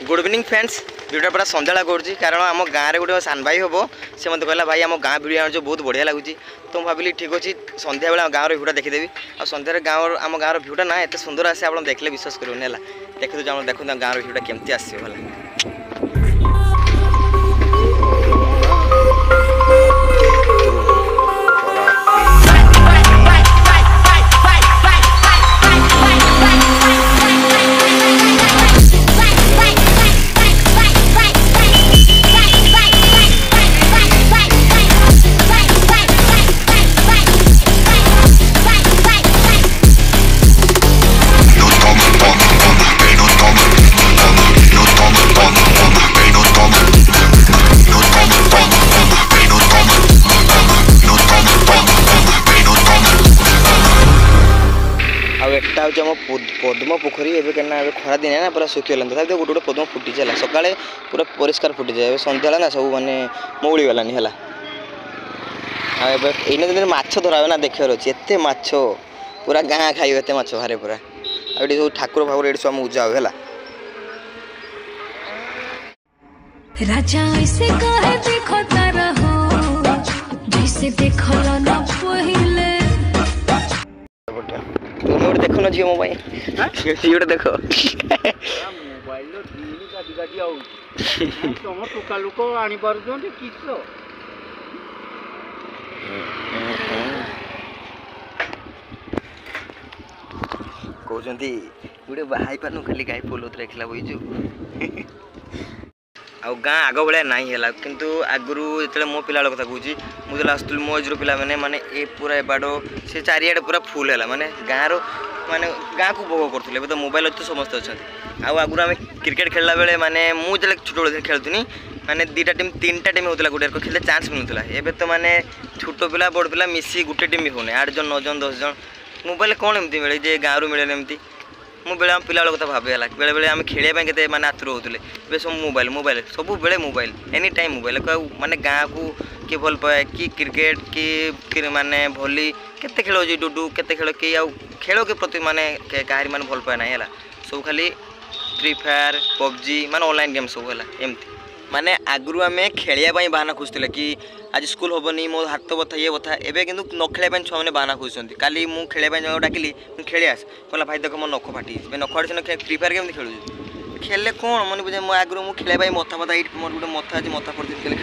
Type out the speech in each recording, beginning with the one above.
good evening friends video पूरा संध्या करुँच कारण आम गाँव में गोटे सान भाई हम से मतलब कहला भाई आम गाँव वीडियो आने बहुत बढ़िया लगुच तो मुझे भाविली ठीक अच्छे संध्या बेला गाँव भ्यूटा देखीदेवी आ सन्धार गाँव आम गाँव भ्यूटा ना एत सुंदर आसे आप देखले विश्वास करेंगे देखते देखो गाँव भ्यूटा केमती आसला पद्म पोखरी एवं खरा दिन है ना पूरा सुखीगला तथा गोटे गोटे पद्म फुटी है सका पूरा परिष्कार फुटी जाए सन्ध्या ना सब मानने मौली गलानी है एने दिन माछ धरा ना देखार अच्छे एत माछ पूरा गाँ खाइब एत माछ बाहर पूरा आगे सब ठाकुर फाकुर ये सब आम पूजा है राजा ऐसे कहे देखो तारा हो जैसे देखो ना पहिले तुम गोटे देख न झील मोबाइल गोटे देख मोबाइल तुम टोका लोक आनी पारुछन किस कहते गोटे बाहाई पानु खाली गाई पोल देखला बईचु आ गाँ आग भाया नहीं है किंतु आगु जो मो पिला कथा कहे मुझे आसुल मो एज पिला मैंने ये पूरा बाड़ से चारिआडे पूरा फुल है माने गाँव माने गाँ को भोग करूँ तो मोबाइल अच्छे समस्त अच्छा आगुरी आम क्रिकेट खेलला बेले माने मुझे छोट बड़े खेलुनी माने दुटा टीम तीन टीम होता गोटे खेलते चान्स मिलूला एवं तो माने छोट पिला बड़ पिला मिसी गोटे टीम भी होने 8 जन 9 जन 10 जन मोबाइल कौन एमती मिले जे गाँव मिले एमती मु बेले पिला कथा भावे बेले बेले आम खेलिया के माने आतुर होते सब मोबाइल मोबाइल सब बेले मोबाइल एनी टाइम मोबाइल माने गाँ को किए भल पाए कि क्रिकेट कि माने भली केते खेल हो डुडू केते खेल कि खेल के प्रति माने कहारी माने भल पाए ना है सब खाली फ्री फायर पबजी माने ऑनलाइन गेम सब है एमती माने आगु आम खेलिया बाहाना खोजते कि आज स्कूल हेनी मो हाथ बथा ये बथा एवं कि न खेल छुआ मैंने बाहाना खोजुंट काली मुझे खेल डाकिली खेली आस कहला भाई देख मो नख फाटी नख फाटी फ्री फायर गेम खेलु खेले कौन मन बुझे मो आगु मुझे खेल मथा फथा ये मोर गोटे मथा अच्छे मथा पड़ती खेल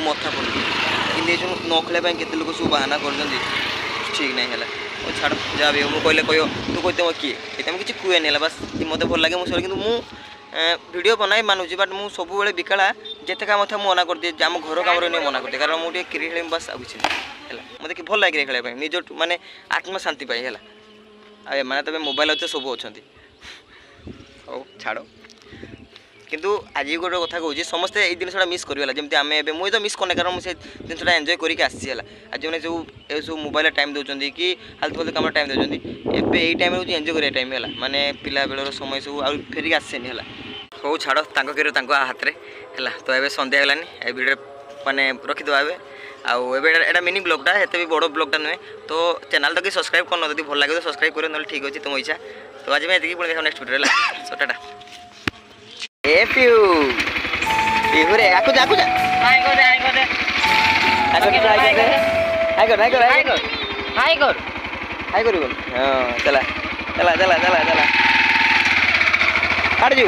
मथा पड़ती कि न खेल के लोग सब बाहाना कर ठीक नहीं है छाड़ जहाँ भी मुझे कहले कह तू कहते किए ये किसी कुएनि बस मत भल लगे मुझे कि वीडियो बनाई मानुची बट मुझे सब बेले बिकाला जिते काम था मना कर दिए आम घर काम नहीं मना करते कारण मुझे क्रिकेट खेल बस आगे मत कि भल लगे खेल निज माने आत्मा शांति पाई है माने तब मोबाइल अच्छे सब अच्छा हो छाड़ किंतु आज गोटे कथा कहूँ समस्ते ये जिनसा मिस करगला जमी आम ए मुझे तो मिस करना कारण मुझे जिनसा एंजय करके आसी आज मैंने सब मोबाइल टाइम दौरान कि हालतु फालतु कम टाइम दौरान एवं यही टाइम हूँ एंजय करिया टाइम है माने पिला बेलर समय सब आ फेरिक आसेनि है हो छाड़ हाथ में है तो ये सन्ध्या गलानी ए वीडियो माने रखीद आउ मिनी ब्लॉगटा एत भी बड़ ब्लॉगटा नुहे तो चैनल तो कि सब्सक्राइब करना जब भल लगे तो सब्सक्राइब करें ना ठीक अच्छे तुम इच्छा तो आज मैं ये पुणी नेक्स्ट वीडियो है सो टाटा ए पियू पियू रे आकु जा हाय कर हाय कर बोल हां चला चला चला चला चला हट जू